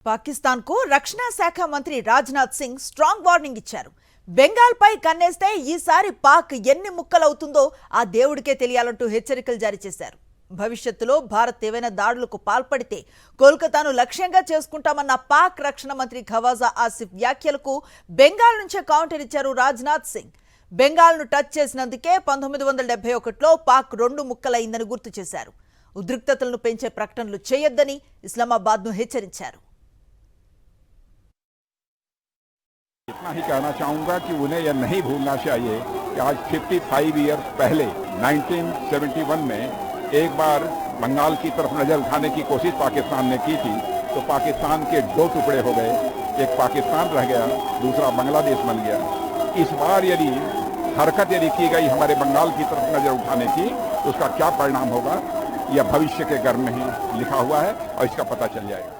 పాకిస్తాన్ కు రక్షణ శాఖ మంత్రి రాజ్నాథ్ సింగ్ స్ట్రాంగ్ వార్నింగ్ ఇచ్చారు. బెంగాల్ పై కన్నేస్తే ఈసారి పాక్ ఎన్ని ముక్కలవుతుందో ఆ దేవుడికే తెలియాలంటూ హెచ్చరికలు జారీ చేశారు. భవిష్యత్తులో భారత్ ఏవైనా దాడులకు పాల్పడితే కోల్కతాను లక్ష్యంగా చేసుకుంటామన్న పాక్ రక్షణ మంత్రి ఖవాజా ఆసిఫ్ వ్యాఖ్యలకు బెంగాల్ నుంచే కౌంటర్ ఇచ్చారు రాజ్నాథ్ సింగ్. బెంగాల్ను టచ్ చేసినందుకే 1971లో పాక్ 2 ముక్కలైందని గుర్తు చేశారు. ఉద్రిక్తతలను పెంచే ప్రకటనలు చేయొద్దని ఇస్లామాబాద్ను హెచ్చరించారు. इतना ही कहना चाहूँगा कि उन्हें यह नहीं भूलना चाहिए कि आज 55 ईयर पहले 1971 में एक बार बंगाल की तरफ नजर उठाने की कोशिश पाकिस्तान ने की थी, तो पाकिस्तान के 2 टुकड़े हो गए, एक पाकिस्तान रह गया, दूसरा बांग्लादेश बन गया। इस बार यदि हरकत की गई हमारे बंगाल की तरफ नजर उठाने की, तो उसका क्या परिणाम होगा यह भविष्य के गर्भ में ही लिखा हुआ है और इसका पता चल जाएगा।